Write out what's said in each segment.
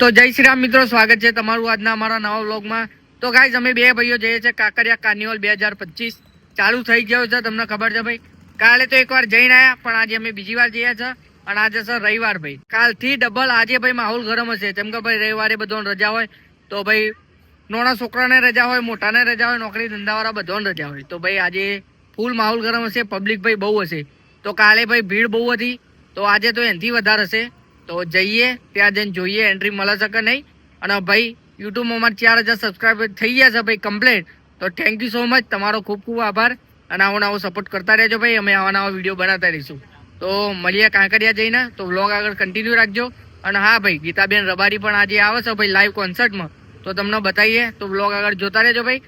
તો જય શ્રી રામ મિત્રો, સ્વાગત છે તમારું આજના અમારા નવા વ્લોગમાં। તો ગાઈઝ અમે બે ભાઈઓ જઈએ છીએ કાંકરિયા કાર્નિવલ 2025 ચાલુ થઈ ગયો છે, તમને ખબર છે ભાઈ। કાલે તો એકવાર જઈને આવ્યા, પણ આજે અમે બીજી વાર જઈએ છીએ અને આજે છે રવિવાર ભાઈ। કાલથી ડબલ આજે ભાઈ માહોલ ગરમ હશે, જેમ કે ભાઈ રવિવારે બધાને રજા હોય, તો ભાઈ નાના છોકરાને રજા હોય, મોટાને રજા હોય, નોકરી ધંધાવાળા બધાને રજા હોય, તો ભાઈ આજે ફૂલ માહોલ ગરમ હશે, પબ્લિક ભાઈ બહુ હશે। તો કાલે ભાઈ ભીડ બહુ હતી, તો આજે તો એનાથી વધારે હશે। તો જઈએ ત્યાં જઈને જોઈએ એન્ટ્રી મળે છે કે નહીં। અને ભાઈ યુટ્યુબમાં અમારે 4000 સબસ્ક્રાઈબર થઈ ગયા છે ભાઈ કમ્પ્લીટ। તો થેન્ક યુ સો મચ, તમારો ખૂબ ખૂબ આભાર અને આવો નવો સપોર્ટ કરતા રહેજો ભાઈ, અમે આવા નવા વિડીયો બનાવતા રહીશું। તો મળીએ કાંકરિયા જઈને, તો વ્લોગ આગળ કન્ટિન્યુ રાખજો। અને હા ભાઈ, ગીતાબેન રબારી પણ આજે આવે છે ભાઈ લાઈવ કોન્સર્ટમાં, તો તમને બતાવીએ, તો વ્લોગ આગળ જોતા રહેજો ભાઈ।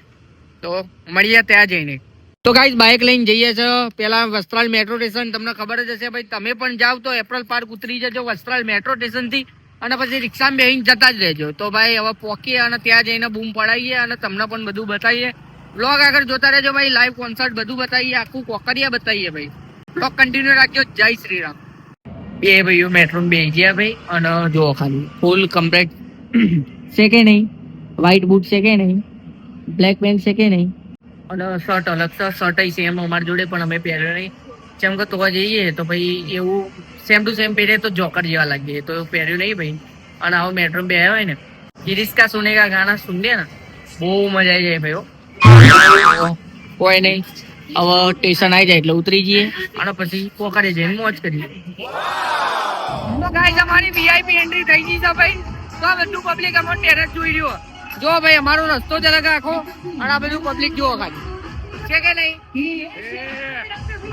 તો મળીએ ત્યાં જઈને। તો ગાઈઝ બાઇક લઈને જઈએ છે પેલા વસ્ત્રાલ મેટ્રો સ્ટેશન, તમને ખબર જ હશે ભાઈ, તમે પણ જાવ તો એપ્રલ પાર્ક ઉતરી જજો વસ્ત્રાલ મેટ્રો સ્ટેશન થી, અને પછી રિક્ષામાં બેહીને જતા જ રહેજો। તો ભાઈ હવે પહોંચીએ અને ત્યાં જઈને બૂમ પડાવીએ અને તમને પણ બધું બતાવીએ। વ્લોગ આગળ જોતા રહેજો ભાઈ, લાઈવ કોન્સર્ટ બધું બતાવીએ, આખું કોકરિયા બતાવીએ ભાઈ। વ્લોગ કન્ટિન્યુ રાખજો। જય શ્રી રામ। બે ભાઈઓ મેટ્રો બે ગયા ભાઈ, અને જો ખાલી ફૂલ કમ્પ્લીટ છે કે નહીં, વ્હાઈટ બૂટ છે કે નહીં, બ્લેક પેન્ટ છે કે નહીં, અને શર્ટ અલગ છે, શર્ટ સેમ અમારી જોડે પણ અમે પહેર્યો નહીં, જેમ કે તો જઈએ તો ભાઈ એવું સેમ ટુ સેમ પહેરીએ તો જોકર જેવા લાગીએ, તો એવું પહેર્યું નહીં ભાઈ। અને આવો મેટ્રો બે આવ્યા હોય ને, ગિરીશ કા સુનેગા ગાના સુનીએ ને, બહુ મજા આવી જાય ભાઈ। કોઈ નહીં, હવે સ્ટેશન આવી જાય એટલે ઉતરી જઈએ અને પછી પોકારે જઈને મોજ કરીએ। તો ગાઈસ અમારી વીઆઈપી એન્ટ્રી થઈ ગઈ છે ભાઈ, તો આ બધું પબ્લિક અમાર ટેરેસ જોઈ રહ્યો। જો ભાઈ અમારો રસ્તો જ અલગ આખો, અને આ બધું પબ્લિક જુઓ ખાલી છે કે નહીં।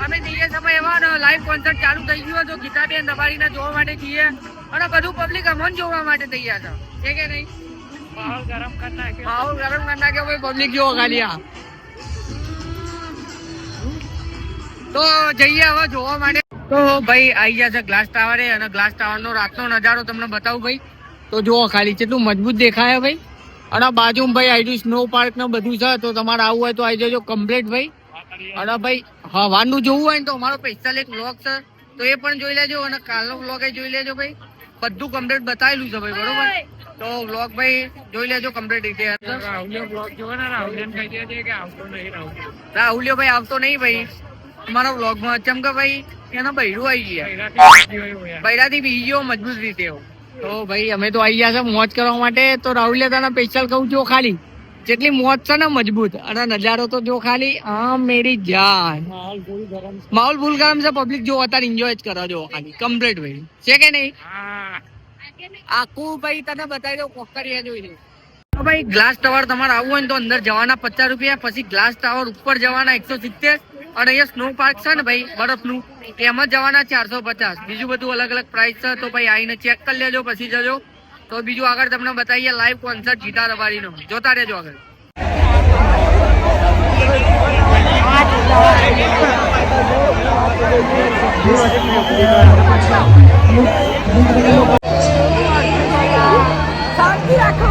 અમે જઈએ સમય એવા લાઈવ કોન્સર્ટ ચાલુ થઈ ગયો, તો ગીતાબેન રબારીને જોવા માટે જઈએ, અને બધું પબ્લિક અમને જોવા માટે તૈયાર છે કે નહીં। માહોલ ગરમ કરી નાખ્યો ભાઈ, પબ્લિક જુઓ ખાલી આ। તો જઈએ હવે જોવા માટે। તો ભાઈ આવી ગયા છે ગ્લાસ ટાવરે, અને ગ્લાસ ટાવર નો રાતનો નજારો તમને બતાવું ભાઈ। તો જુઓ ખાલી કેટલું મજબૂત દેખાય ભાઈ, અને બાજુમાં ભાઈ આઈ સ્નો પાર્ક ને બધું છે, તો તમારે આવવું હોય તો આવી જજો કમ્પ્લીટ ભાઈ। અને ભાઈ હવાનું જોવું હોય ને તો અમારો 45 વ્લોગ છે, તો એ પણ જોઈ લેજો, અને કાલનો વ્લોગ એ જોઈ લેજો ભાઈ, બધું કમ્પ્લીટ બતાવેલું છે ભાઈ, બરોબર। તો વ્લોગ ભાઈ જોઈ લેજો કમ્પ્લીટ રીતે। રાહુલિયો ભાઈ આવતો નહીં ભાઈ અમારા વ્લોગમાં, ચમ કે ભાઈ એના બૈરું આવી ગયા, બૈરાથી બી ગયો મજબૂત રીતે। તો ભાઈ અમે તો આવી ગયા છે મોજ કરવા માટે, તો રાહુલિયા તને સ્પેશિયલ કહું જો ખાલી જેટલી મોજ છે ને મજબૂત, અને નજારો તો જો ખાલી આ મેરી જાન, માહોલ ફૂલ ગરમ છે, પબ્લિક જો અત્યારે એન્જોય જ કરો જો ખાલી કમ્પ્લીટ ભાઈ, છે કે નહીં। આખું ભાઈ તને બતાવી દઉં કોકરિયા જોઈ લે। ભાઈ ગ્લાસ ટાવર તમારે આવવું હોય ને તો અંદર જવાના 50 રૂપિયા, પછી ગ્લાસ ટાવર ઉપર જવાના 170, અને અહીંયા સ્નો પાર્ક છે ને ભાઈ બરફનું, એમાં જવાના 450, બીજું બધું અલગ અલગ પ્રાઇસ છે। તો ભાઈ આવીને ચેક કરી લેજો પછી જજો। તો બીજું આગળ તમને બતાવીએ લાઈવ કોન્સર્ટ ગીતા રબારીનો, જોતા રહેજો આગળ। શાંતિ રાખો,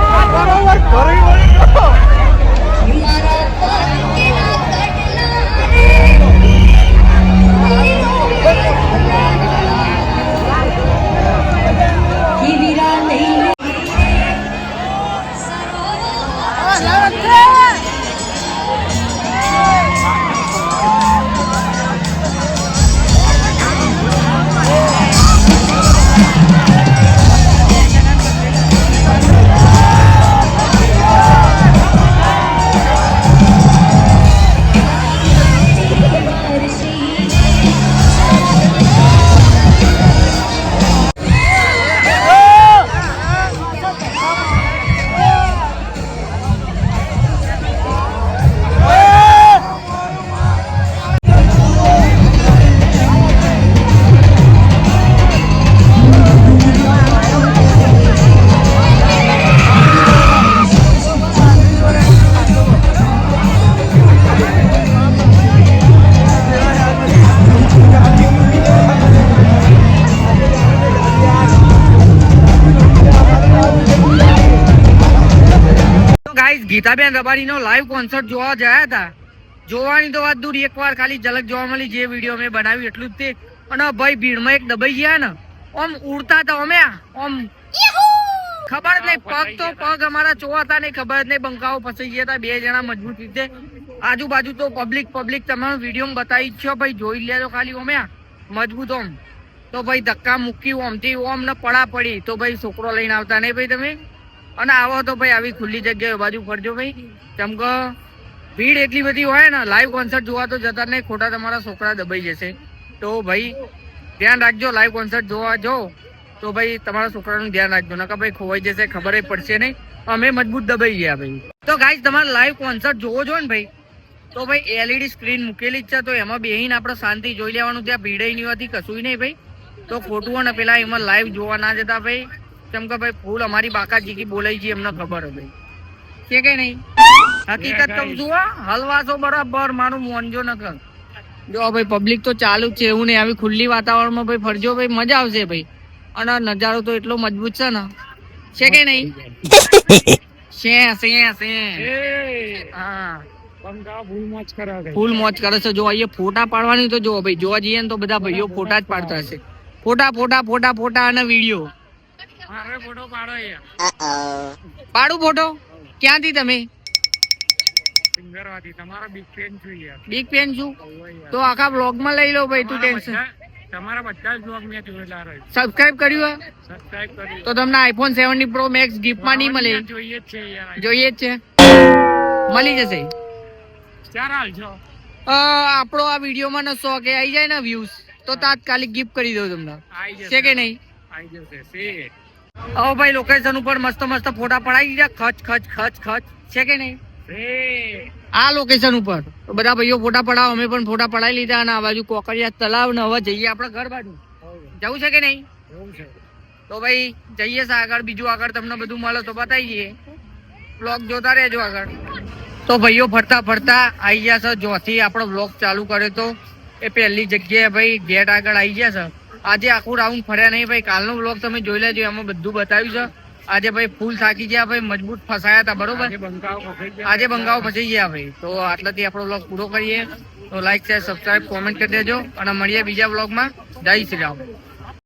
ગીતાબેન રબારીનો લાઈવ કોન્સર્ટ જોવા ગયા હતા, જોવાની તો વાત દૂર, એકવાર ખાલી ઝલક જોવા મળી, જે વિડીયો મેં બનાવ્યું એટલું જ તે। અને ભાઈ ભીડમાં એક દબાઈ ગયા ને, ઓમ ઉડતા હતા અમે, ઓમ ખબર જ નહીં, પગ તો પગ અમારા ચોવાતા નહીં, ખબર જ નહીં, બંકાઓ ફસાઈ ગયા હતા 2 જણા મજબૂત રીતે. આજુબાજુ તો પબ્લિક તમે વિડીયો બતાવી જ છો ભાઈ, જોઈ લેજો ખાલી ઓમે મજબૂત ઓમ. તો ભાઈ ધક્કા મૂકી ઓમથી ઓમ ને પડા પડી, તો ભાઈ છોકરો લઈને આવતા નહીં ભાઈ તમે. અને આવો તો ભાઈ આવી ખુલ્લી જગ્યાએ બાજુ ફરજો ભાઈ, કેમ કે ભીડ એટલી બધી હોય ને, લાઈવ કોન્સર્ટ જોવા તો જતા નહીં, ખોટા તમારા છોકરા દબાઈ જશે. તો ભાઈ ધ્યાન રાખજો, લાઈવ કોન્સર્ટ જોવા જાઓ તો ભાઈ તમારા છોકરાનું ધ્યાન રાખજો, નકર ભાઈ ખોવાઈ જશે, ખબર પડશે નહીં. અમે મજબૂત દબાઈ ગયા ભાઈ. તો ગાઈસ તમારે લાઈવ કોન્સર્ટ જોવો છો ને ભાઈ, તો ભાઈ LED સ્ક્રીન મૂકેલી જ છે, તો એમાં બેહીને આપણે શાંતિ જોઈ લેવાનું, ત્યાં ભીડ નહીં હોતી, કશું નહીં ભાઈ. તો ખોટું હોય ને પેલા એમાં લાઈવ જોવા ના જતા ભાઈ, કેમ કે ભાઈ ફૂલ અમારી બાકાજી કી બોલાઈ છે, એમને ખબર ભાઈ છે કે નહીં. હકીકત કહું છું, હલવાસો બરાબર, મારું મોનજો ન કર. જો ભાઈ પબ્લિક તો ચાલુ જ છે, એવું નહીં, આવી ખુલ્લી વાતાવરણમાં ભાઈ ફરજો ભાઈ, મજા આવશે ભાઈ. અને નજારો તો એટલો મજબૂત છે ને, છે કે નહીં. હા ફૂલ મોજ કરે છે. જો અહીંયા ફોટા પાડવાની તો જો ભાઈ, જોવા જઈએ ને તો બધા ભાઈઓ ફોટા જ પાડતા હશે, ફોટા અને વિડીયો. પાડું ફોટો ક્યાંથી તમે? બિગ ફેન છું તો આખા બ્લોગ માં લઈ લો ભાઈ, તું ટેન્શન. તમારા બધા જ બ્લોગ મેં જોયેલા છે. સબસ્ક્રાઇબ કર્યું? સબસ્ક્રાઇબ કર્યું. તો તમને iPhone 17 Pro Max gift માં નહીં મળે? જોઈએ જ છે યાર, જોઈએ જ છે, મળી જશે. ક્યારે હાલશો? આપણો આ વિડીયો માં 100 કે આવી જાય ને વ્યૂઝ, તો તાત્કાલિક ગિફ્ટ કરી દઉં તમને, છે કે નહીં? આવી જશે. હવે ભાઈ લોકેશન ઉપર મસ્ત ફોટા પડાવી દીધા, ખચ છે કે નહીં? આ લોકેશન ઉપર તો બધા ભાઈઓ ફોટા પડાવો, અમે પણ ફોટા પડાવી લીધા. અને આ બાજુ કોકરિયા તલાવ ને હવે જઈએ આપણે ઘર બાજુ. જવું છે કે નહીં? તો ભાઈ જઈએ આગળ, બીજું આગળ તમને બધું મળે તો બતાવીએ, બ્લોગ જોતા રહેજો આગળ. તો ભાઈઓ ફરતા આવી ગયા છે, જોથી આપણો બ્લોગ ચાલુ કર્યો તો એ પહેલી જગ્યાએ ભાઈ ગેટ આગળ આવી ગયા છે. આજે આખું રાઉન્ડ ફર્યા નહીં ભાઈ, કાલનો બ્લોગ તમે જોઈ લેજો, એમાં બધું બતાવ્યું છે. આજે ભાઈ ફૂલ થાકી ગયા ભાઈ, મજબૂત ફસાયા હતા બરોબર, આજે બંગાઓ ફસાઈ ગયા ભાઈ. તો આટલાથી આપણો બ્લોગ પૂરો કરીએ. તો લાઈક શેર સબસ્ક્રાઇબ કોમેન્ટ કરી દેજો, અને મળીએ બીજા બ્લોગમાં. જય શ્રી રામ.